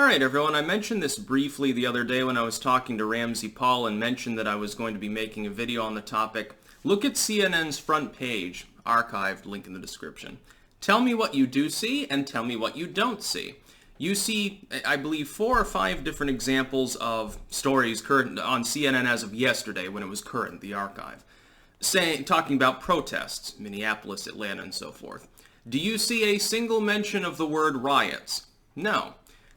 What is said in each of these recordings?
Alright everyone, I mentioned this briefly the other day when I was talking to Ramsey Paul and mentioned that I was going to be making a video on the topic. Look at CNN's front page, archived, link in the description. Tell me what you do see and tell me what you don't see. You see, I believe, 4 or 5 different examples of stories current on CNN as of yesterday when it was current, the archive, talking about protests, Minneapolis, Atlanta, and so forth. Do you see a single mention of the word riots? No.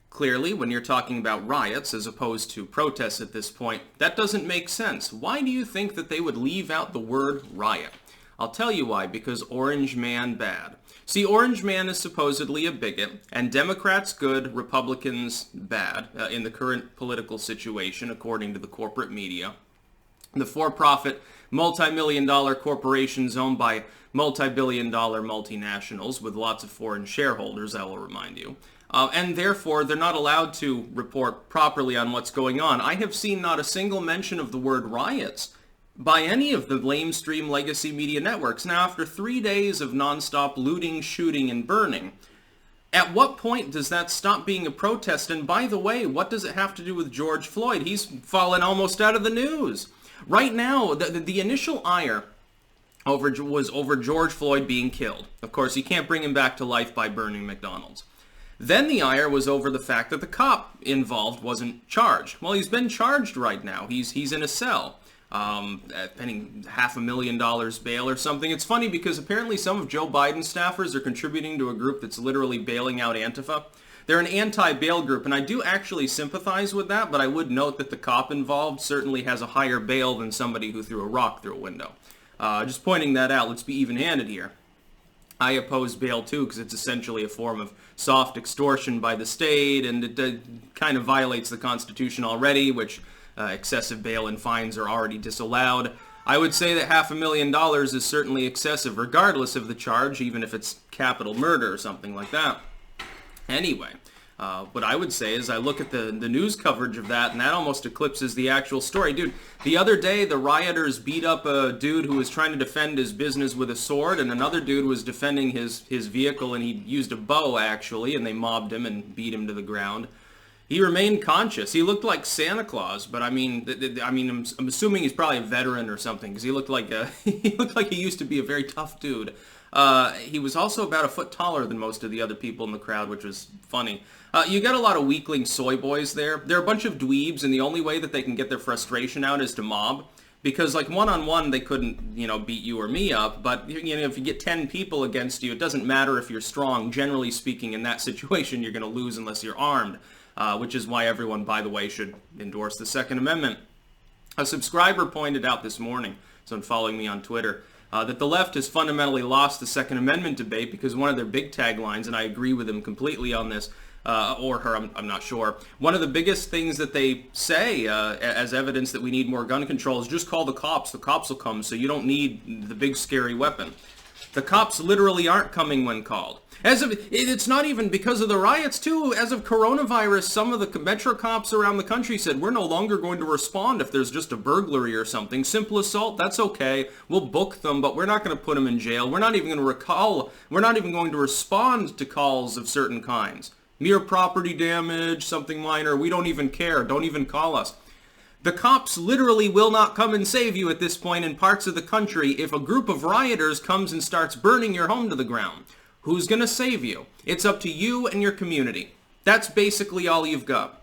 Clearly, when you're talking about riots as opposed to protests at this point, that doesn't make sense. Why do you think that they would leave out the word riot? I'll tell you why, because Orange Man bad. See, Orange Man is supposedly a bigot, and Democrats good, Republicans bad, in the current political situation, according to the corporate media. The for-profit, multi-million-dollar corporations owned by multi-billion-dollar multinationals with lots of foreign shareholders, I will remind you. And therefore, they're not allowed to report properly on what's going on. I have seen not a single mention of the word riots by any of the Lamestream Legacymedia networks. Now, after 3 days of nonstop looting, shooting, and burning, at what point does that stop being a protest? And by the way, what does it have to do with George Floyd? He's fallen almost out of the news. Right now, the initial ire was over George Floyd being killed. Of course, you can't bring him back to life by burning McDonald's. Then the ire was over the fact that the cop involved wasn't charged. Well, he's been charged right now. He's in a cell, paying $500,000 bail or something. It's funny because apparently some of Joe Biden's staffers are contributing to a group that's literally bailing out Antifa. They're an anti-bail group, and I do actually sympathize with that, but I would note that the cop involved certainly has a higher bail than somebody who threw a rock through a window. Just pointing that out, let's be even-handed here. I oppose bail too because it's essentially a form of soft extortion by the state, and it kind of violates the Constitution already, which excessive bail and fines are already disallowed. I would say that $500,000 is certainly excessive regardless of the charge, even if it's capital murder or something like that. Anyway, what I would say is I look at the news coverage of that, and that almost eclipses the actual story. Dude, the other day, the rioters beat up a dude who was trying to defend his business with a sword, and another dude was defending his vehicle, and he used a bow, actually, and they mobbed him and beat him to the ground. He remained conscious. He looked like Santa Claus, but I'm assuming he's probably a veteran or something, because he looked like he used to be a very tough dude. He was also about a foot taller than most of the other people in the crowd, which was funny. You got a lot of weakling soy boys there. They're a bunch of dweebs, and the only way that they can get their frustration out is to mob. Because, like, one-on-one, they couldn't, beat you or me up. But, if you get 10 people against you, it doesn't matter if you're strong. Generally speaking, in that situation, you're going to lose unless you're armed. Which is why everyone, by the way, should endorse the Second Amendment. A subscriber pointed out this morning, someone following me on Twitter, that the left has fundamentally lost the Second Amendment debate because one of their big taglines, and I agree with him completely on this, or her, I'm not sure, one of the biggest things that they say as evidence that we need more gun control is just call the cops will come, so you don't need the big scary weapon. The cops literally aren't coming when called. It's not even because of the riots, too. As of coronavirus, some of the metro cops around the country said, we're no longer going to respond if there's just a burglary or something. Simple assault, that's okay. We'll book them, but we're not going to put them in jail. We're not even going to we're not even going to respond to calls of certain kinds. Mere property damage, something minor, we don't even care. Don't even call us. The cops literally will not come and save you at this point in parts of the country if a group of rioters comes and starts burning your home to the ground. Who's going to save you? It's up to you and your community. That's basically all you've got.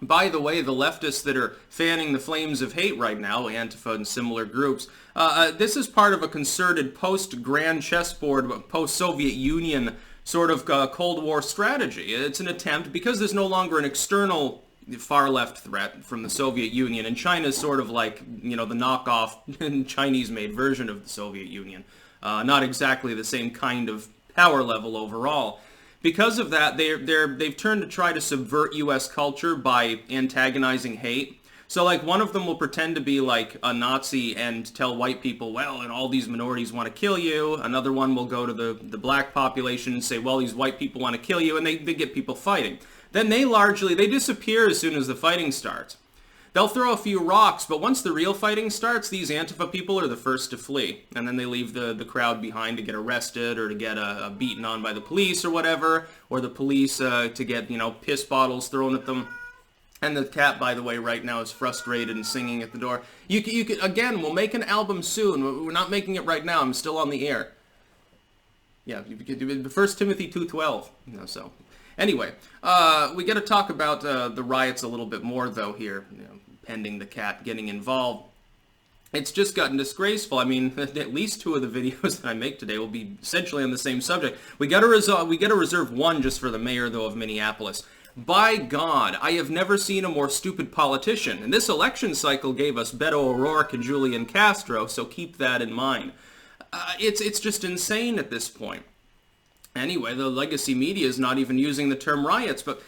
By the way, the leftists that are fanning the flames of hate right now, Antifa and similar groups, this is part of a concerted post-Grand Chessboard, post-Soviet Union sort of Cold War strategy. It's an attempt, because there's no longer an external far-left threat from the Soviet Union, and China's sort of like, the knockoff Chinese-made version of the Soviet Union. Not exactly the same kind of power level overall. Because of that, they've turned to try to subvert U.S. culture by antagonizing hate. So, like, one of them will pretend to be, like, a Nazi and tell white people, well, and all these minorities want to kill you. Another one will go to the black population and say, well, these white people want to kill you, and they get people fighting. Then they disappear as soon as the fighting starts. They'll throw a few rocks, but once the real fighting starts, these Antifa people are the first to flee. And then they leave the crowd behind to get arrested or to get beaten on by the police or whatever, or the police to get, piss bottles thrown at them. And the cat, by the way, right now is frustrated and singing at the door. You could, again, we'll make an album soon. We're not making it right now. I'm still on the air. Yeah, you could do 1 Timothy 2:12. So, anyway, we got to talk about the riots a little bit more, though, here, pending the cat getting involved. It's just gotten disgraceful. I mean, at least 2 of the videos that I make today will be essentially on the same subject. We got to reserve one just for the mayor, though, of Minneapolis. By God, I have never seen a more stupid politician. And this election cycle gave us Beto O'Rourke and Julian Castro, so keep that in mind. It's just insane at this point. Anyway, the Legacymedia is not even using the term riots, but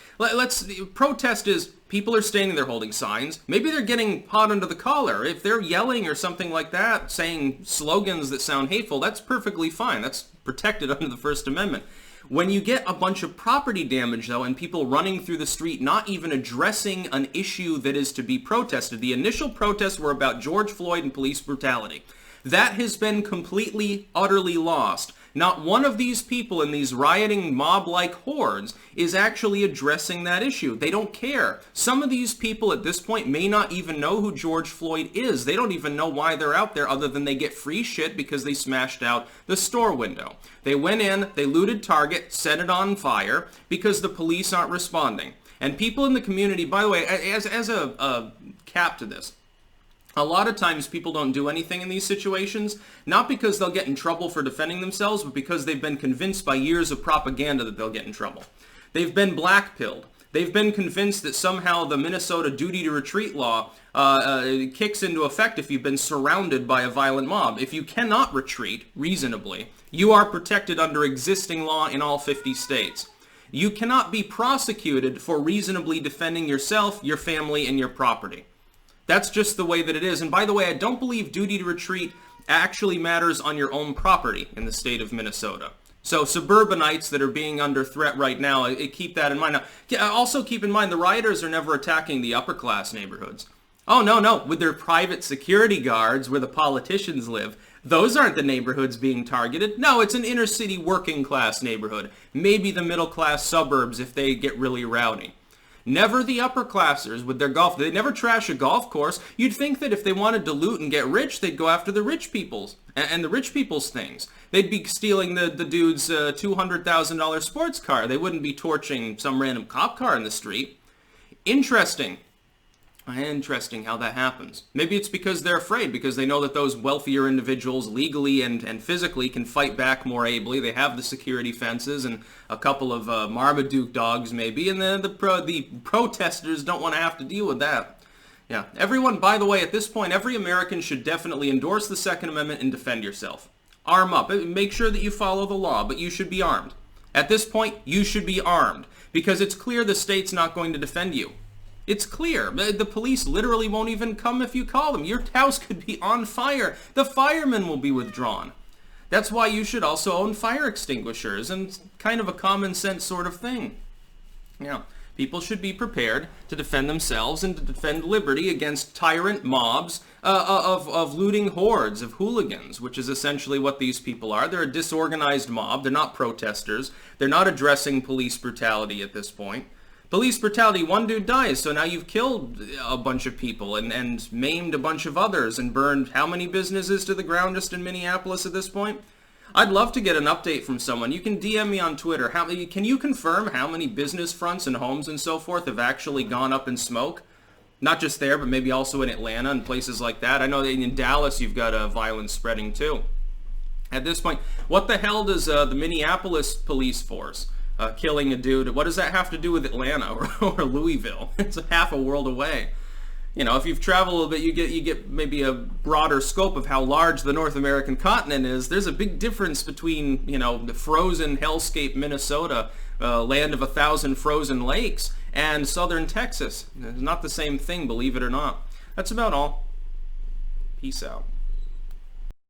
protest is people are standing there holding signs. Maybe they're getting hot under the collar. If they're yelling or something like that, saying slogans that sound hateful, that's perfectly fine. That's protected under the First Amendment. When you get a bunch of property damage, though, and people running through the street not even addressing an issue that is to be protested, the initial protests were about George Floyd and police brutality. That has been completely, utterly lost. Not one of these people in these rioting mob-like hordes is actually addressing that issue. They don't care. Some of these people at this point may not even know who George Floyd is. They don't even know why they're out there other than they get free shit because they smashed out the store window. They went in, they looted Target, set it on fire because the police aren't responding. And people in the community, by the way, as a cap to this, a lot of times people don't do anything in these situations, not because they'll get in trouble for defending themselves, but because they've been convinced by years of propaganda that they'll get in trouble. They've been blackpilled. They've been convinced that somehow the Minnesota duty to retreat law kicks into effect if you've been surrounded by a violent mob. If you cannot retreat reasonably, you are protected under existing law in all 50 states. You cannot be prosecuted for reasonably defending yourself, your family, and your property. That's just the way that it is. And by the way, I don't believe duty to retreat actually matters on your own property in the state of Minnesota. So suburbanites that are being under threat right now, keep that in mind. Now, also keep in mind the rioters are never attacking the upper class neighborhoods. Oh, no. With their private security guards where the politicians live, those aren't the neighborhoods being targeted. No, it's an inner city working class neighborhood. Maybe the middle class suburbs if they get really rowdy. Never the upper classers with their golf. They never trash a golf course. You'd think that if they wanted to loot and get rich, they'd go after the rich people's and the rich people's things. They'd be stealing the dude's $200,000 sports car. They wouldn't be torching some random cop car in the street. Interesting. Interesting how that happens. Maybe it's because they're afraid, because they know that those wealthier individuals legally and physically can fight back more ably. They have the security fences and a couple of Marmaduke dogs maybe, and the protesters don't want to have to deal with that. Yeah, everyone, by the way, at this point, every American should definitely endorse the Second Amendment and defend yourself. Arm up. Make sure that you follow the law, but you should be armed. At this point, you should be armed, because it's clear the state's not going to defend you. It's clear. The police literally won't even come if you call them. Your house could be on fire. The firemen will be withdrawn. That's why you should also own fire extinguishers, and kind of a common sense sort of thing. Yeah, people should be prepared to defend themselves and to defend liberty against tyrant mobs of looting hordes of hooligans, which is essentially what these people are. They're a disorganized mob. They're not protesters. They're not addressing police brutality at this point. Police brutality, one dude dies, so now you've killed a bunch of people and maimed a bunch of others and burned how many businesses to the ground just in Minneapolis at this point? I'd love to get an update from someone. You can DM me on Twitter. Can you confirm how many business fronts and homes and so forth have actually gone up in smoke? Not just there, but maybe also in Atlanta and places like that. I know that in Dallas you've got violence spreading too. At this point, what the hell does the Minneapolis police force killing a dude, what does that have to do with Atlanta or Louisville? It's half a world away. You know, if you've traveled a little bit, you get maybe a broader scope of how large the North American continent is. There's a big difference between, the frozen hellscape Minnesota, land of 1,000 frozen lakes, and southern Texas. It's not the same thing, believe it or not. That's about all. Peace out.